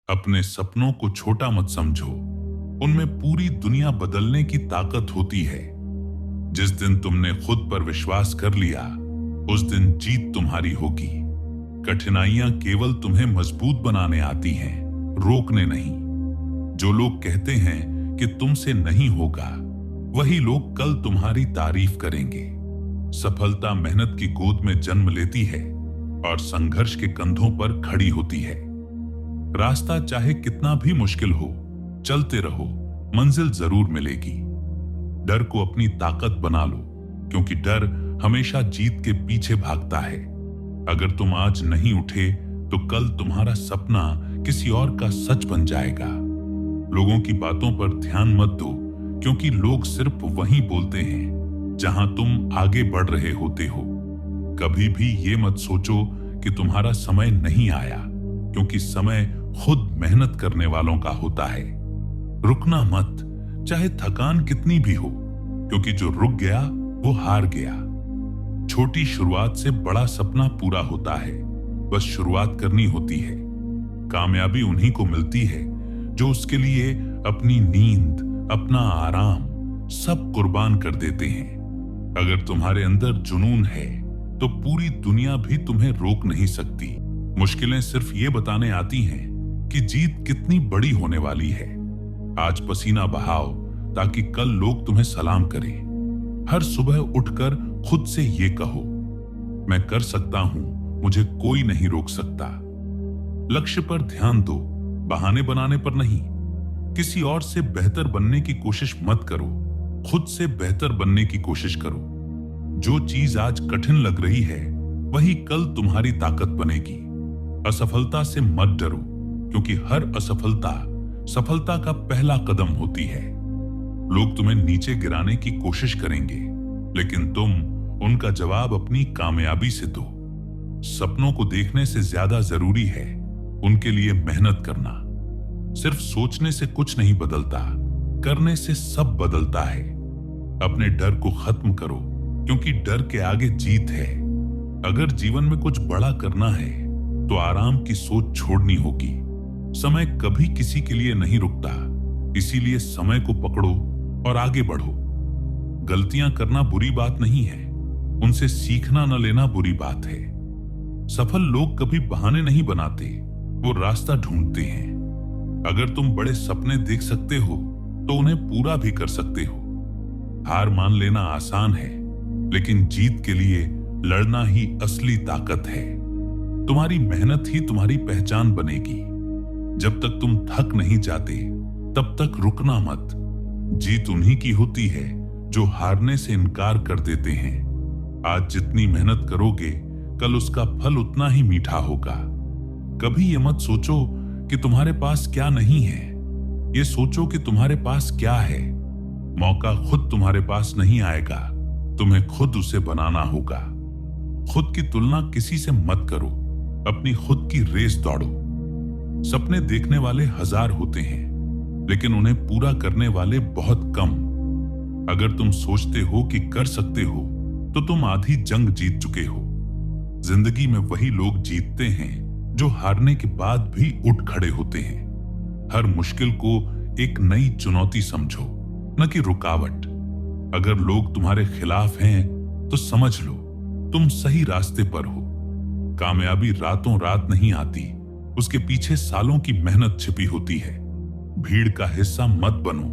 अपने सपनों को छोटा मत समझो, उनमें पूरी दुनिया बदलने की ताकत होती है। जिस दिन तुमने खुद पर विश्वास कर लिया, उस दिन जीत तुम्हारी होगी। कठिनाइयां केवल तुम्हें मजबूत बनाने आती हैं, रोकने नहीं। जो लोग कहते हैं कि तुमसे नहीं होगा, वही लोग कल तुम्हारी तारीफ करेंगे। सफलता मेहनत की गोद में जन्म लेती है और संघर्ष के कंधों पर खड़ी होती है। रास्ता चाहे कितना भी मुश्किल हो, चलते रहो, मंजिल जरूर मिलेगी। डर को अपनी ताकत बना लो, क्योंकि डर हमेशा जीत के पीछे भागता है। अगर तुम आज नहीं उठे तो कल तुम्हारा सपना किसी और का सच बन जाएगा। लोगों की बातों पर ध्यान मत दो, क्योंकि लोग सिर्फ वही बोलते हैं जहां तुम आगे बढ़ रहे होते हो। कभी भी ये मत सोचो कि तुम्हारा समय नहीं आया, क्योंकि समय खुद मेहनत करने वालों का होता है। रुकना मत, चाहे थकान कितनी भी हो, क्योंकि जो रुक गया वो हार गया। छोटी शुरुआत से बड़ा सपना पूरा होता है, बस शुरुआत करनी होती है। कामयाबी उन्हीं को मिलती है जो उसके लिए अपनी नींद, अपना आराम सब कुर्बान कर देते हैं। अगर तुम्हारे अंदर जुनून है तो पूरी दुनिया भी तुम्हें रोक नहीं सकती। मुश्किलें सिर्फ ये बताने आती हैं कि जीत कितनी बड़ी होने वाली है। आज पसीना बहाओ ताकि कल लोग तुम्हें सलाम करें। हर सुबह उठकर खुद से ये कहो, मैं कर सकता हूं, मुझे कोई नहीं रोक सकता। लक्ष्य पर ध्यान दो, बहाने बनाने पर नहीं। किसी और से बेहतर बनने की कोशिश मत करो, खुद से बेहतर बनने की कोशिश करो। जो चीज आज कठिन लग रही है, वही कल तुम्हारी ताकत बनेगी। असफलता से मत डरो, क्योंकि हर असफलता सफलता का पहला कदम होती है। लोग तुम्हें नीचे गिराने की कोशिश करेंगे, लेकिन तुम उनका जवाब अपनी कामयाबी से दो। सपनों को देखने से ज्यादा जरूरी है उनके लिए मेहनत करना। सिर्फ सोचने से कुछ नहीं बदलता, करने से सब बदलता है। अपने डर को खत्म करो, क्योंकि डर के आगे जीत है। अगर जीवन में कुछ बड़ा करना है तो आराम की सोच छोड़नी होगी। समय कभी किसी के लिए नहीं रुकता, इसीलिए समय को पकड़ो और आगे बढ़ो। गलतियां करना बुरी बात नहीं है, उनसे सीखना न लेना बुरी बात है। सफल लोग कभी बहाने नहीं बनाते, वो रास्ता ढूंढते हैं। अगर तुम बड़े सपने देख सकते हो तो उन्हें पूरा भी कर सकते हो। हार मान लेना आसान है, लेकिन जीत के लिए लड़ना ही असली ताकत है। तुम्हारी मेहनत ही तुम्हारी पहचान बनेगी। जब तक तुम थक नहीं जाते, तब तक रुकना मत। जीत उन्हीं की होती है जो हारने से इनकार कर देते हैं। आज जितनी मेहनत करोगे, कल उसका फल उतना ही मीठा होगा। कभी ये मत सोचो कि तुम्हारे पास क्या नहीं है, ये सोचो कि तुम्हारे पास क्या है। मौका खुद तुम्हारे पास नहीं आएगा, तुम्हें खुद उसे बनाना होगा। खुद की तुलना किसी से मत करो, अपनी खुद की रेस दौड़ो। सपने देखने वाले हजार होते हैं, लेकिन उन्हें पूरा करने वाले बहुत कम। अगर तुम सोचते हो कि कर सकते हो, तो तुम आधी जंग जीत चुके हो। जिंदगी में वही लोग जीतते हैं जो हारने के बाद भी उठ खड़े होते हैं। हर मुश्किल को एक नई चुनौती समझो, न कि रुकावट। अगर लोग तुम्हारे खिलाफ हैं, तो समझ लो तुम सही रास्ते पर हो। कामयाबी रातों रात नहीं आती, उसके पीछे सालों की मेहनत छिपी होती है। भीड़ का हिस्सा मत बनो,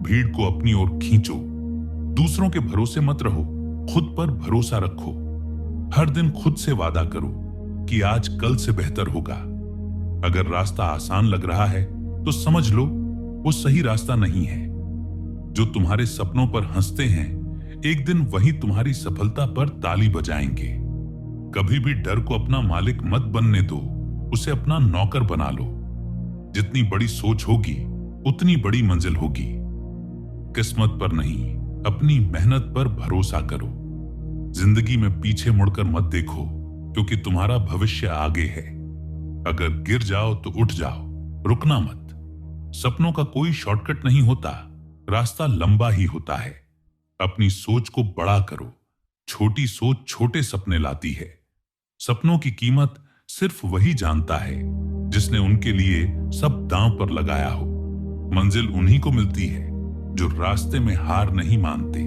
भीड़ को अपनी ओर खींचो। दूसरों के भरोसे मत रहो, खुद पर भरोसा रखो। हर दिन खुद से वादा करो कि आज कल से बेहतर होगा। अगर रास्ता आसान लग रहा है तो समझ लो वो सही रास्ता नहीं है। जो तुम्हारे सपनों पर हंसते हैं, एक दिन वही तुम्हारी सफलता पर ताली बजाएंगे। कभी भी डर को अपना मालिक मत बनने दो, उसे अपना नौकर बना लो। जितनी बड़ी सोच होगी, उतनी बड़ी मंजिल होगी। किस्मत पर नहीं, अपनी मेहनत पर भरोसा करो। जिंदगी में पीछे मुड़कर मत देखो, क्योंकि तुम्हारा भविष्य आगे है। अगर गिर जाओ तो उठ जाओ, रुकना मत। सपनों का कोई शॉर्टकट नहीं होता, रास्ता लंबा ही होता है। अपनी सोच को बड़ा करो, छोटी सोच छोटे सपने लाती है। सपनों की कीमत सिर्फ वही जानता है जिसने उनके लिए सब दांव पर लगाया हो। मंजिल उन्हीं को मिलती है जो रास्ते में हार नहीं मानते।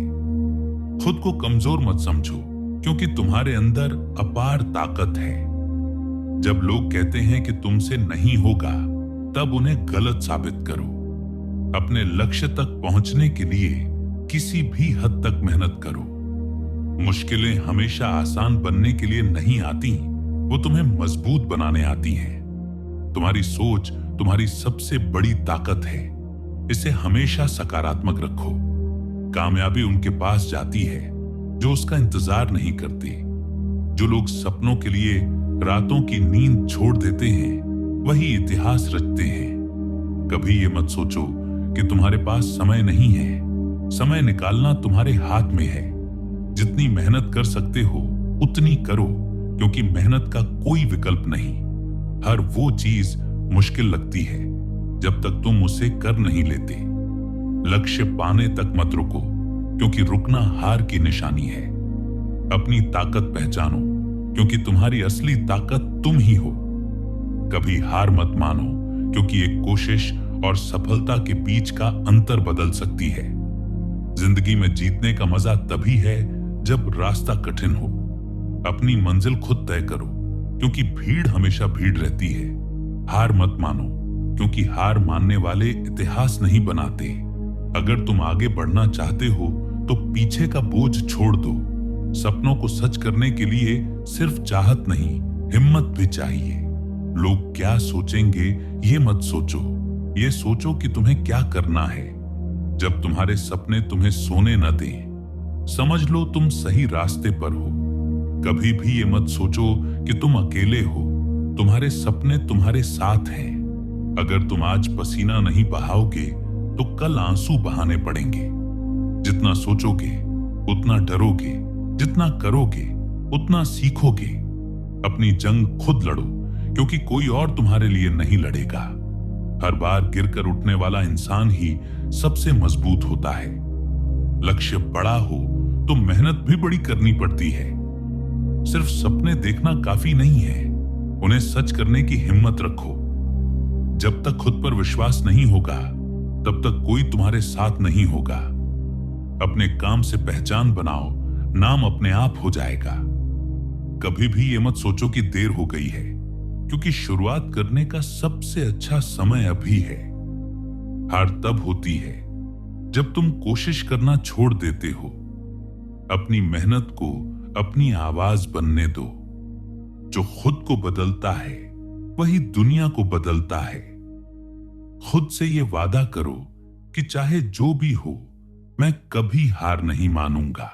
खुद को कमजोर मत समझो, क्योंकि तुम्हारे अंदर अपार ताकत है। जब लोग कहते हैं कि तुमसे नहीं होगा, तब उन्हें गलत साबित करो। अपने लक्ष्य तक पहुंचने के लिए किसी भी हद तक मेहनत करो। मुश्किलें हमेशा आसान बनने के लिए नहीं आती, वो तुम्हें मजबूत बनाने आती हैं। तुम्हारी सोच तुम्हारी सबसे बड़ी ताकत है, इसे हमेशा सकारात्मक रखो। कामयाबी उनके पास जाती है जो उसका इंतजार नहीं करते। जो लोग सपनों के लिए रातों की नींद छोड़ देते हैं, वही इतिहास रचते हैं। कभी ये मत सोचो कि तुम्हारे पास समय नहीं है। समय निकालना तुम्हारे हाथ में है। जितनी मेहनत कर सकते हो उतनी करो, क्योंकि मेहनत का कोई विकल्प नहीं। हर वो चीज मुश्किल लगती है जब तक तुम उसे कर नहीं लेते। लक्ष्य पाने तक मत रुको, क्योंकि रुकना हार की निशानी है। अपनी ताकत पहचानो, क्योंकि तुम्हारी असली ताकत तुम ही हो। कभी हार मत मानो, क्योंकि एक कोशिश और सफलता के बीच का अंतर बदल सकती है। जिंदगी में जीतने का मजा तभी है जब रास्ता कठिन हो। अपनी मंजिल खुद तय करो, क्योंकि भीड़ हमेशा भीड़ रहती है। हार मत मानो, क्योंकि हार मानने वाले इतिहास नहीं बनाते। अगर तुम आगे बढ़ना चाहते हो तो पीछे का बोझ छोड़ दो। सपनों को सच करने के लिए सिर्फ चाहत नहीं, हिम्मत भी चाहिए। लोग क्या सोचेंगे ये मत सोचो, ये सोचो कि तुम्हें क्या करना है। जब तुम्हारे सपने तुम्हें सोने न दें, समझ लो तुम सही रास्ते पर हो। कभी भी ये मत सोचो कि तुम अकेले हो। तुम्हारे सपने तुम्हारे साथ हैं। अगर तुम आज पसीना नहीं बहाओगे तो कल आंसू बहाने पड़ेंगे। जितना सोचोगे उतना डरोगे, जितना करोगे उतना सीखोगे। अपनी जंग खुद लड़ो, क्योंकि कोई और तुम्हारे लिए नहीं लड़ेगा। हर बार गिरकर उठने वाला इंसान ही सबसे मजबूत होता है। लक्ष्य बड़ा हो तो मेहनत भी बड़ी करनी पड़ती है। सिर्फ सपने देखना काफी नहीं है, उन्हें सच करने की हिम्मत रखो। जब तक खुद पर विश्वास नहीं होगा, तब तक कोई तुम्हारे साथ नहीं होगा। अपने काम से पहचान बनाओ, नाम अपने आप हो जाएगा। कभी भी ये मत सोचो कि देर हो गई है, क्योंकि शुरुआत करने का सबसे अच्छा समय अभी है। हार तब होती है जब तुम कोशिश करना छोड़ देते हो। अपनी मेहनत को अपनी आवाज बनने दो। जो खुद को बदलता है वही दुनिया को बदलता है। खुद से ये वादा करो कि चाहे जो भी हो, मैं कभी हार नहीं मानूंगा।